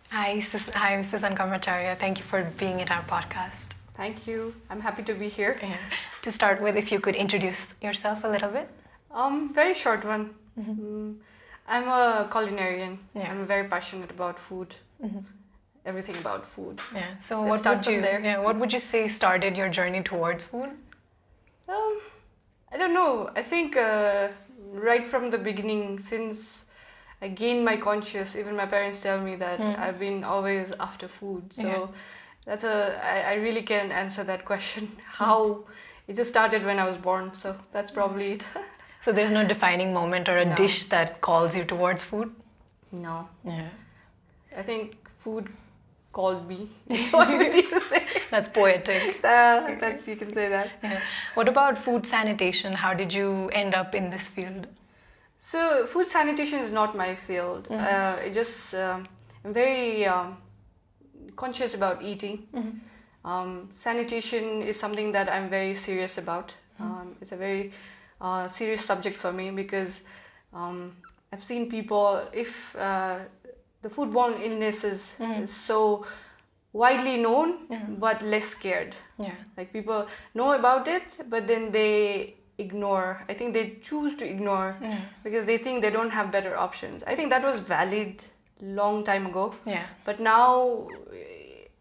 Hi, Susan Karmacharya. Thank you for being in our podcast. Thank you. I'm happy to be here. Yeah. To start with, if you could introduce yourself a little bit. Very short one. I'm a culinarian. Yeah. I'm very passionate about food. Everything about food. Yeah. So Let's start from there. Yeah, what would you say started your journey towards food? I don't know. I think right from the beginning, since I gained my conscious, even my parents tell me that I've been always after food. So I really can't answer that question. How it just started when I was born. So that's probably it. So there's no defining moment or a No. dish that calls you towards food? No. Yeah. I think food called me. That's what would you say? That's poetic. That's you can say that. Yeah. What about food sanitation? How did you end up in this field? So food sanitation is not my field. I'm very conscious about eating. Sanitation is something that I'm very serious about. It's a very serious subject for me because I've seen people, if the foodborne illnesses is so widely known but less cared. Yeah. Like people know about it, but then they ignore. I think they choose to ignore because they think they don't have better options. I think that was valid long time ago. Yeah. But now,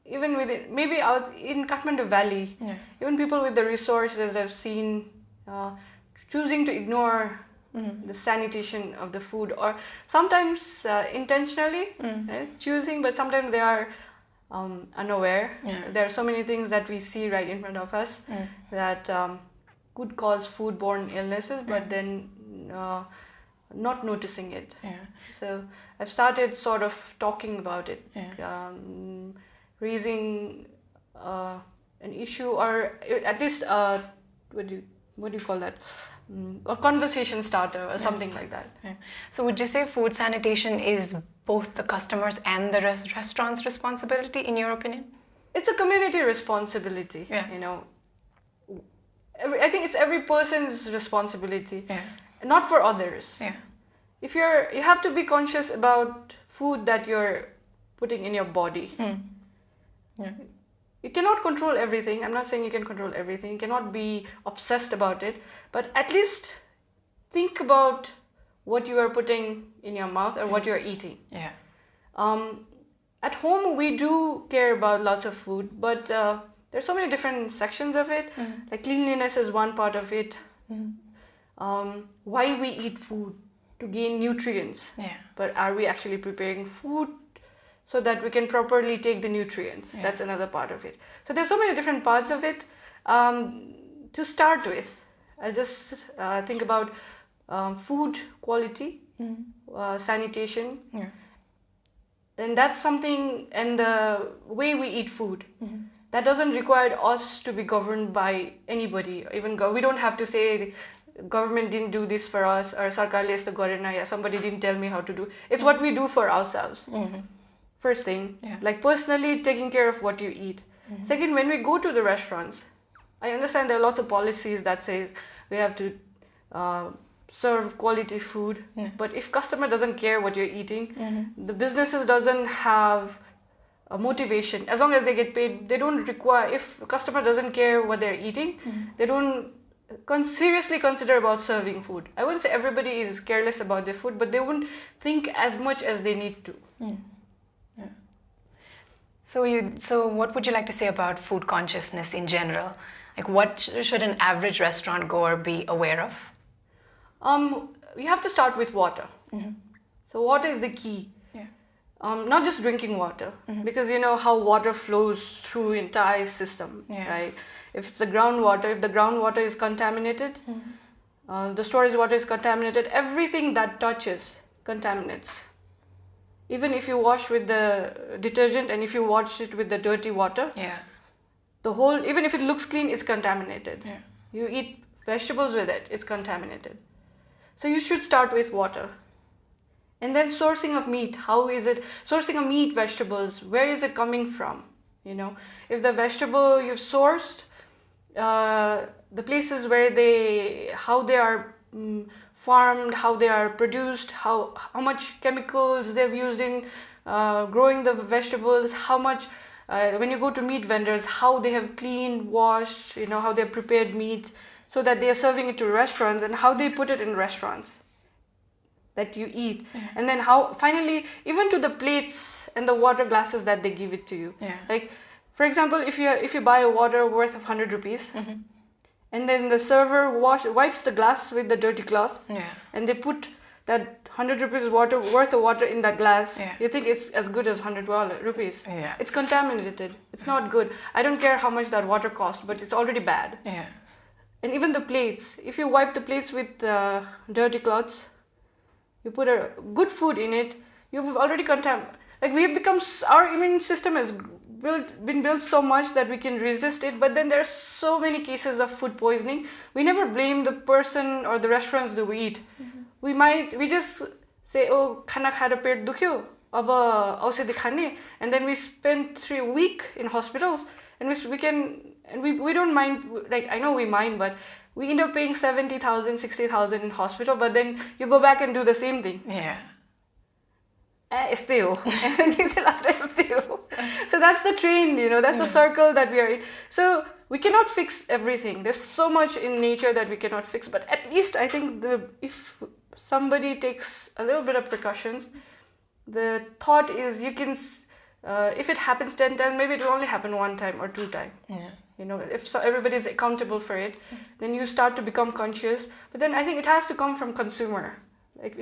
even within, maybe out in Kathmandu Valley, even people with the resources I've seen choosing to ignore the sanitation of the food, or sometimes intentionally choosing, but sometimes they are unaware. Yeah. There are so many things that we see right in front of us that could cause foodborne illnesses, but then not noticing it. Yeah. So I've started sort of talking about it, raising an issue, or at least what do you call that? A conversation starter or something like that. Yeah. So would you say food sanitation is both the customers and the restaurant's responsibility, in your opinion? It's a community responsibility. Yeah. You know, I think it's every person's responsibility, Yeah. not for others. Yeah. If you have to be conscious about food that you're putting in your body. Yeah. You cannot control everything. I'm not saying you can control everything. You cannot be obsessed about it, but at least think about what you are putting in your mouth or what you are eating. Yeah. At home, we do care about lots of food, but there's so many different sections of it. Like cleanliness is one part of it. Why we eat food? To gain nutrients. Yeah. But are we actually preparing food so that we can properly take the nutrients? Yeah. That's another part of it. So there's so many different parts of it. To start with, I'll just think about food quality, sanitation. Yeah. And that's something, and the way we eat food. That doesn't require us to be governed by anybody. Even we don't have to say the government didn't do this for us, or sarkarle yesto garena, ya somebody didn't tell me how to do. It's what we do for ourselves. First thing, like personally taking care of what you eat. Second, when we go to the restaurants, I understand there are lots of policies that says we have to serve quality food, but if customer doesn't care what you're eating, the businesses doesn't have a motivation. As long as they get paid, they don't require. If a customer doesn't care what they're eating, they don't seriously consider about serving food. I wouldn't say everybody is careless about their food, but they wouldn't think as much as they need to. Yeah. So what would you like to say about food consciousness in general? Like, what should an average restaurant goer be aware of? You have to start with water. So water is the key. Yeah. Not just drinking water, because you know how water flows through entire system, right? If it's the groundwater, if the groundwater is contaminated, the storage water is contaminated, everything that touches contaminates. Even if you wash with the detergent and if you wash it with the dirty water, even if it looks clean, it's contaminated. Yeah. You eat vegetables with it, it's contaminated. So you should start with water. And then sourcing of meat, how is it? Sourcing of meat, vegetables, where is it coming from? You know, if the vegetable you've sourced, the places where how they are farmed, how they are produced, how much chemicals they've used in growing the vegetables, how much, when you go to meat vendors, how they have cleaned, washed, how they have prepared meat so that they are serving it to restaurants, and how they put it in restaurants that you eat. And then how, finally, even to the plates and the water glasses that they give it to you. Like, for example, if you buy a water worth of 100 rupees, and then the server wipes the glass with the dirty cloth, and they put that 100 rupees worth of water in that glass, you think it's as good as 100 rupees. It's contaminated. It's not good. I don't care how much that water costs, but it's already bad. And even the plates, if you wipe the plates with dirty cloths, you put a good food in it, you've already contaminated. Like, we have become, our immune system has been built so much that we can resist it, but then there are so many cases of food poisoning. We never blame the person or the restaurants that we eat. We just say, oh, khana khada pet dukhyo, aba aushadhi khane, and then we spend 3 weeks in hospitals, and we don't mind, like, I know we mind, but we end up paying 70,000, 60,000 in hospital, but then you go back and do the same thing. Still. So that's the train, that's the circle that we are in. So we cannot fix everything. There's so much in nature that we cannot fix, but at least I think if somebody takes a little bit of precautions, the thought is you can, if it happens 10 times, maybe it will only happen 1 time or 2 times. If everybody is accountable for it, then you start to become conscious. But then I think it has to come from consumer. Like,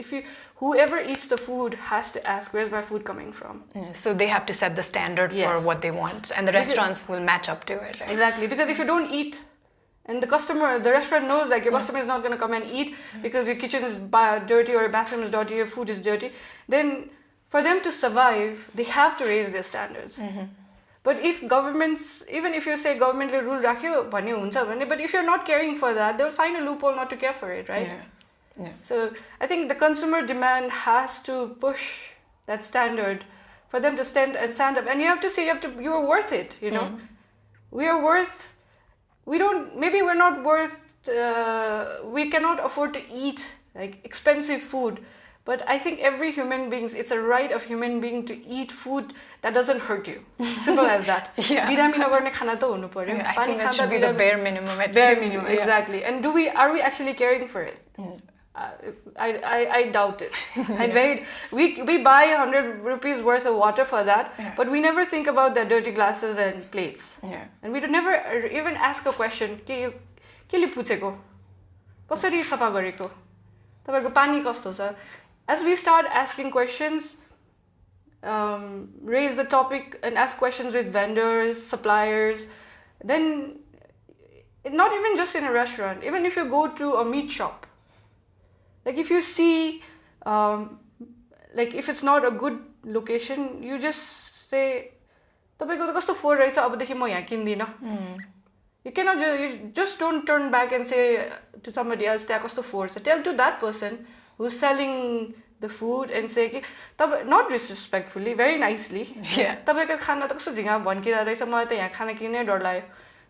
whoever eats the food has to ask, where's my food coming from? So they have to set the standard for what they want, and the restaurants will match up to it. Right? Exactly, because if you don't eat, and the restaurant knows that your customer is not going to come and eat because your kitchen is dirty or your bathroom is dirty, your food is dirty, then for them to survive, they have to raise their standards. But if governments, even if you say governmentले rule राख्यो भन्ने हुन्छ भने, but if you're not caring for that, they'll find a loophole not to care for it, right? So I think the consumer demand has to push that standard for them to stand up, and you have to say you're worth it. We are worth. Maybe we're not worth. We cannot afford to eat like expensive food, but I think every human being, it's a right of human being to eat food that doesn't hurt you. Simple as that. Biramie nagorne khana ta hunu paryo. I think that should be the bare minimum. Bare minimum, exactly. And are we actually caring for it? I doubt it. We buy 100 rupees worth of water for that, but we never think about the dirty glasses and plates. And we never even ask a question. Kele pucheko? Kasari safa gareko? Taparko pani kasto cha? As we start asking questions, raise the topic and ask questions with vendors, suppliers, then not even just in a restaurant, even if you go to a meat shop, like if you see, like if it's not a good location, you just say, "Tapeko ta kasto four raisa abadekhi ma yaha kindina." You cannot you just don't turn back and say to somebody else, "Tya kasto four." So tell to that person who's selling the food and say, not disrespectfully, very nicely. Tapeko khana ta kasto jinga bhankira raisa मलाई त यहाँ खाना किन्ने डर लाग्यो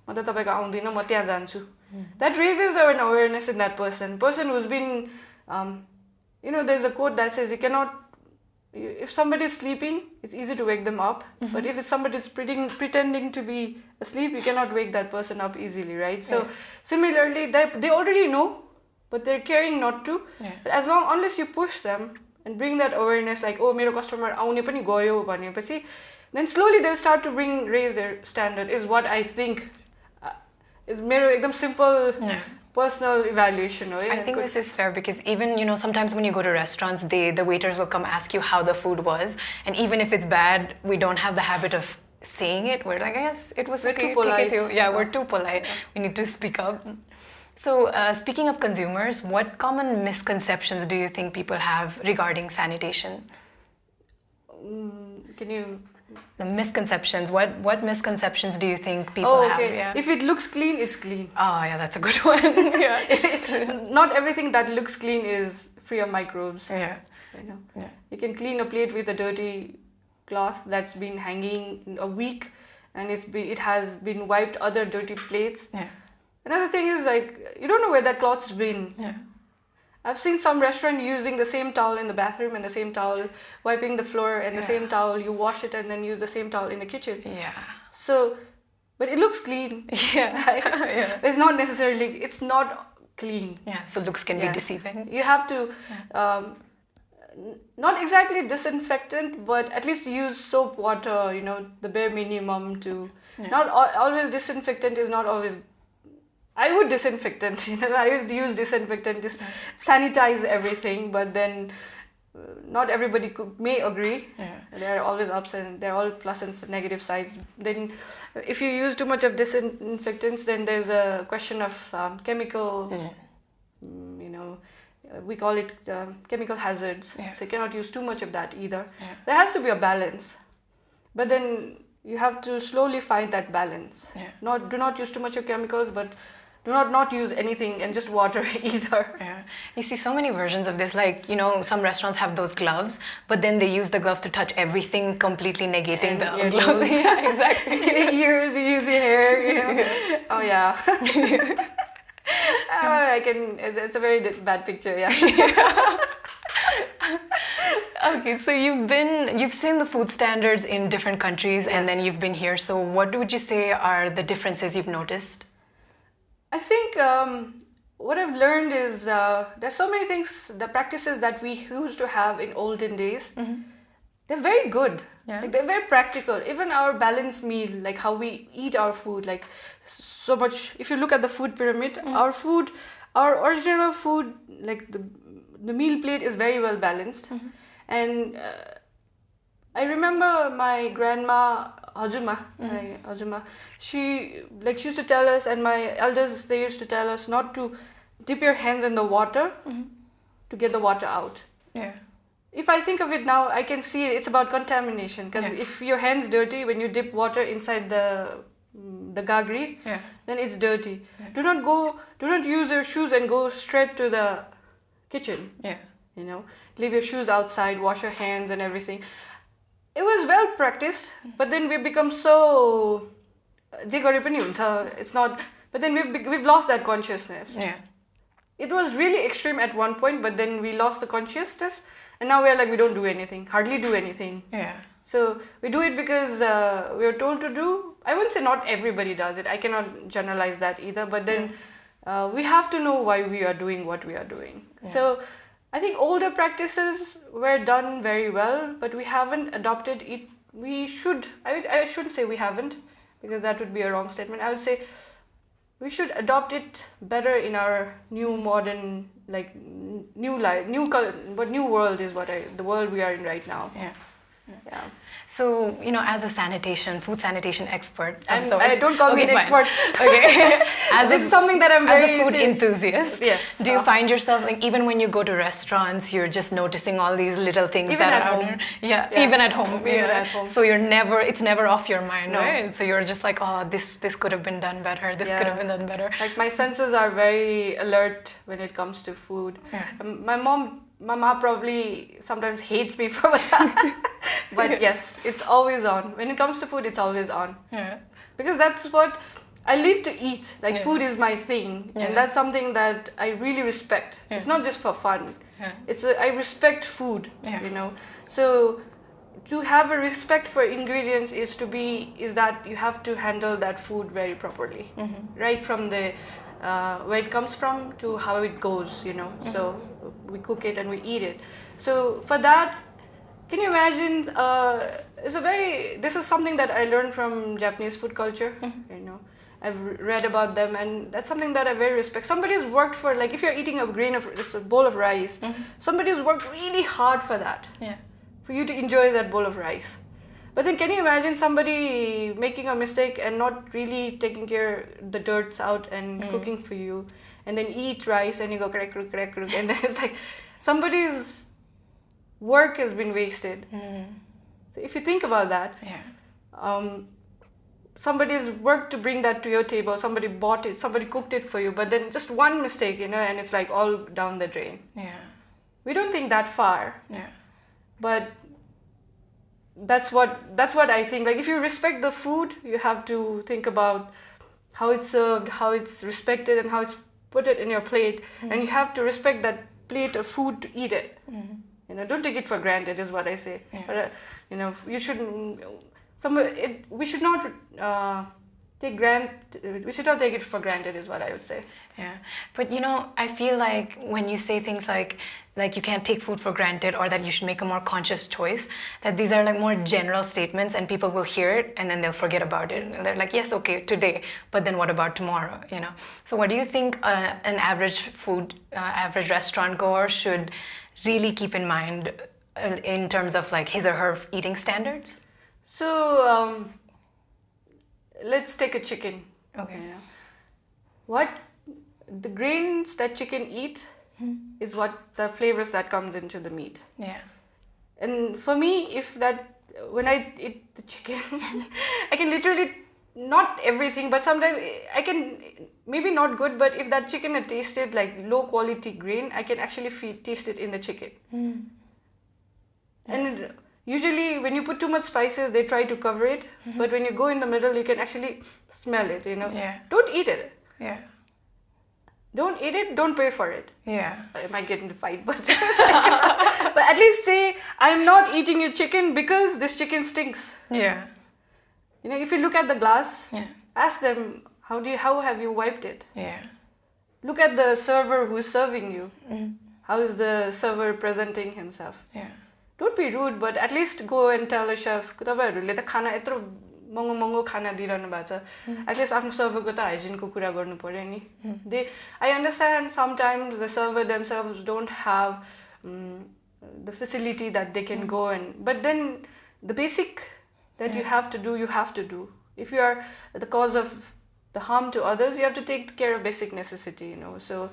म त तपाईको आउँदिन म त्यहाँ जान्छु. That raises an awareness in that person who's been there's a quote that says if somebody is sleeping, it's easy to wake them up, but if somebody is pretending to be asleep, you cannot wake that person up easily, right? So similarly, they already know, but they're caring not to. But unless you push them and bring that awareness, like, oh, मेरो customer आउने पनि गयो भनेपछि, then slowly they'll start to raise their standard, is what I think is मेरो एकदम simple personal evaluation. I think this is fair because even, sometimes when you go to restaurants, the waiters will come ask you how the food was. And even if it's bad, we don't have the habit of saying it. We're like, yes, it was okay. We're too polite. We're too polite. We need to speak up. So speaking of consumers, what common misconceptions do you think people have regarding sanitation? Can you... The misconceptions. What misconceptions do you think people have? Yeah. If it looks clean, it's clean. Oh, yeah, that's a good one. Not everything that looks clean is free of microbes. You can clean a plate with a dirty cloth that's been hanging a week, and it has been wiped other dirty plates. Another thing is, like, you don't know where that cloth's been. I've seen some restaurant using the same towel in the bathroom and the same towel wiping the floor and the same towel, you wash it and then use the same towel in the kitchen. Yeah. So, but it looks clean. Yeah. Right? Yeah. It's not necessarily, it's not clean. Yeah, so looks can be deceiving. You have to, not exactly disinfectant, but at least use soap water, you know, the bare minimum to, not always disinfectant is not always, I would disinfectant, you know, I would use disinfectant, just sanitize everything, but then not everybody may agree. Yeah. There are always ups and there are all plus and negative sides. Then if you use too much of disinfectants, then there's a question of chemical, you know, we call it chemical hazards. Yeah. So you cannot use too much of that either. Yeah. There has to be a balance. But then you have to slowly find that balance. Yeah. Do not use too much of chemicals, but do not use anything and just water either. Yeah. You see so many versions of this, like, you know, some restaurants have those gloves, but then they use the gloves to touch everything, completely negating And the gloves. nose. Yeah, exactly. Ears, you use your hair, you know. Oh yeah. It's a very bad picture, yeah. Okay, so you've seen the food standards in different countries, and then you've been here. So what would you say are the differences you've noticed? I think what I've learned is there's so many things, the practices that we used to have in olden days, they're very good. Yeah. Like, they're very practical. Even our balanced meal, like how we eat our food, like so much, if you look at the food pyramid, our food, our original food, like the meal plate is very well balanced. And I remember my grandma, Hajuma, she used to tell us, and my elders, they used to tell us not to dip your hands in the water to get the water out. Yeah. If I think of it now, I can see it's about contamination, because if your hand's dirty when you dip water inside the gagri, then it's dirty. Yeah. Do not use your shoes and go straight to the kitchen. Yeah. You know, leave your shoes outside, wash your hands and everything. It was well practiced, but then we become so it's not, but then we've lost that consciousness. Yeah. It was really extreme at one point, but then we lost the consciousness, and now we're like, we don't do anything, hardly do anything. Yeah. So we do it because we are told to do. I wouldn't say not everybody does it. I cannot generalize that either, but then we have to know why we are doing what we are doing. Yeah. So I think older practices were done very well, but we haven't adopted it. We should, I shouldn't say we haven't, because that would be a wrong statement. I would say we should adopt it better in our new modern, like new life, new world is the world we are in right now. Yeah. Yeah. So, you know, as a food sanitation expert, I don't call me an expert. Okay. This is something that I'm very... As a food enthusiast, yes. Do you find yourself, like, even when you go to restaurants, you're just noticing all these little things even that at are... home. Yeah, even at home. Even at home. So it's never off your mind, right? So you're just like, oh, this could have been done better. This could have been done better. Like, my senses are very alert when it comes to food. Yeah. My mom probably sometimes hates me for that. But yes, it's always on. When it comes to food, it's always on. Yeah. Because that's what I live to eat. Like, food is my thing. Yeah. And that's something that I really respect. Yeah. It's not just for fun. Yeah. I respect food, you know. So to have a respect for ingredients is that you have to handle that food very properly. Right from the where it comes from to how it goes, you know. So we cook it and we eat it. So for that, can you imagine? This is something that I learned from Japanese food culture. You know, I've read about them, and that's something that I very respect. Somebody's worked for, like, if you're eating a bowl of rice, somebody's worked really hard for that. Yeah. For you to enjoy that bowl of rice. But then, can you imagine somebody making a mistake and not really taking care the dirts out and cooking for you, and then eat rice and you go crack, and then it's like somebody's work has been wasted. So if you think about that, somebody's worked to bring that to your table, somebody bought it, somebody cooked it for you, but then just one mistake, you know, and it's like all down the drain. Yeah. We don't think that far. Yeah. But that's what I think. Like, if you respect the food, you have to think about how it's served, how it's respected, and how it's put it in your plate. And you have to respect that plate of food to eat it. You know, don't take it for granted is what I say. But, you know, you shouldn't. We should not we should not take it for granted is what I would say. Yeah, but you know, I feel like when you say things like you can't take food for granted or that you should make a more conscious choice, that these are like more general statements and people will hear it and then they'll forget about it and they're like, yes, okay, today, but then what about tomorrow, you know? So what do you think an average restaurant goer should really keep in mind in terms of like his or her eating standards? So let's take a chicken. Okay. You know? The grains that chicken eat is what the flavors that comes into the meat. Yeah. And for me, when I eat the chicken, I can literally, not everything, but sometimes I can, maybe not good, but if that chicken had tasted like low quality grain, I can actually taste it in the chicken. And usually when you put too much spices, they try to cover it, but when you go in the middle, you can actually smell it, you know. Yeah. Don't eat it. Yeah. Don't eat it, don't pay for it. Yeah. I might get into a fight, but but at least say, I'm not eating your chicken because this chicken stinks. Yeah. You know, if you look at the glass, ask them, how have you wiped it? Yeah. Look at the server who's serving you. How is the server presenting himself? Yeah. Don't be rude, but at least go and tell the chef, तपाईहरुले त खाना यत्रो महँगो खाना दिइरहनु भएको छ, at least आफ्नो सर्भरको त हाइजिनको कुरा गर्नु पर्यो नि. I understand sometimes the server themselves don't have the facility that they can go and, but then the basic that you have to do. If you are the cause of the harm to others, you have to take care of basic necessity, you know. So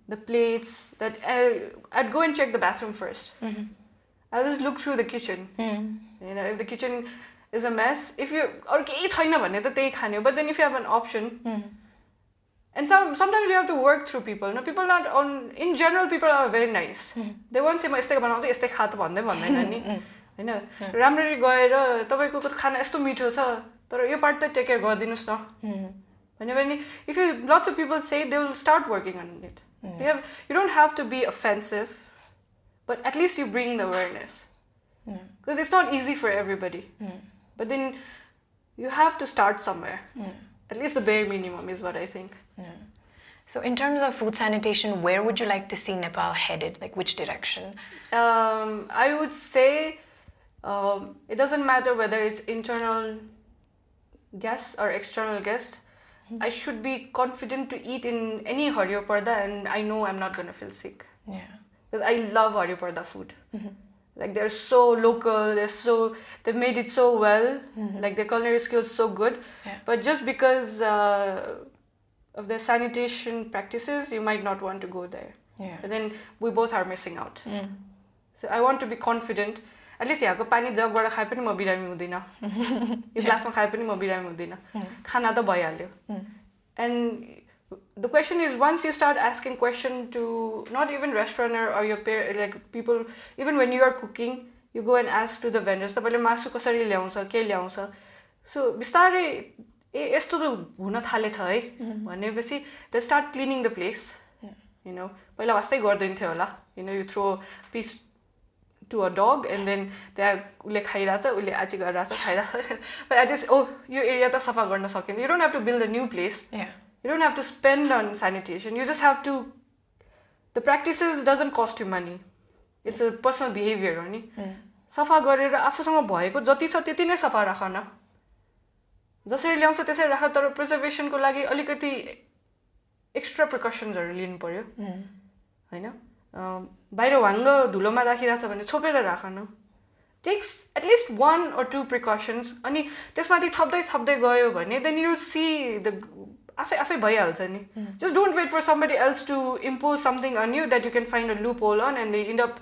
the plates that I'd go and check the bathroom first. I'll just look through the kitchen. You know, if the kitchen is a mess, if you but then if you have an option, and sometimes you have to work through people. You know, people not on, in general, people are very nice. They won't say यस्तै बनाउँदै यस्तै खा त भन्दै भन्दैन नि हैन. राम्ररी गएर तपाईको खाना यस्तो मिठो छ तर यो पार्ट त टेक केयर गरिदिनुस् न. When if lots of people say, they will start working on it. You don't have to be offensive, but at least you bring the awareness. Because it's not easy for everybody. But then you have to start somewhere. At least the bare minimum is what I think. So in terms of food sanitation, where would you like to see Nepal headed? Like which direction? I would say it doesn't matter whether it's internal guests or external guests. I should be confident to eat in any Haryo Parda and I know I'm not going to feel sick. Because I love Haryo Parda food. Like they're so local, they've made it so well, like their culinary skills so good. But just because of their sanitation practices, you might not want to go there. But then we both are missing out. So I want to be confident. At least यहाँको पानी जगबाट खाए पनि म बिरामी हुँदिन. यो ग्लासमा खाए पनि म बिरामी हुँदिन. खाना त भइहाल्यो. And the question is, once you start asking question to not even restaurant or your like people, even when you are cooking, you go and ask to the vendors, तपाईले मासु कसरी ल्याउँछ, के ल्याउँछ. So बिस्तारै यस्तो हुन थालेछ है भनेपछि they start cleaning the place. You know, पहिला वास्तै गर्दैन्थ्यो होला. You know, you throw a piece to a dog and then उसले खाइराछ, उसले आची गरिराछ, खाइराछ. But at least, yo area त सफा गर्न सकिन्छ. You don't have to build a new place. You don't have to spend on sanitation. You just have to. The practices doesn't cost you money. It's a personal behavior, हो नि. सफा गरेर आफूसँग भएको जति छ त्यति नै सफा राख न. जसरी ल्याउँछ त्यसरी राख, तर प्रिजर्भेसनको लागि अलिकति एक्स्ट्रा प्रिकसन्सहरु लिनु पर्यो. हैन? बाहिर वाङ्ग धुलोमा राखिराछ भने छोपेर राख न. Takes at least 1 or 2 precautions. अनि त्यसमाथि थप्दै गयो भने then you'll see the आफै भइहाल्छ नि. Just don't wait for somebody else to impose something on you that you can find a loophole on and they end up,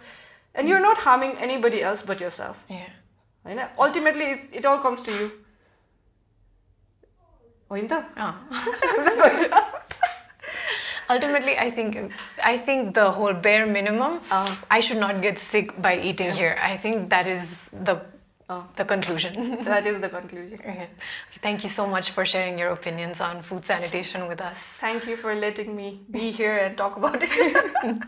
and you're not harming anybody else but yourself. Hahn? Ultimately it all comes to you. होइन त? Ultimately, I think the whole bare minimum, I should not get sick by eating here. I think that is the conclusion. That is the conclusion. Okay. Thank you so much for sharing your opinions on food sanitation with us. Thank you for letting me be here and talk about it.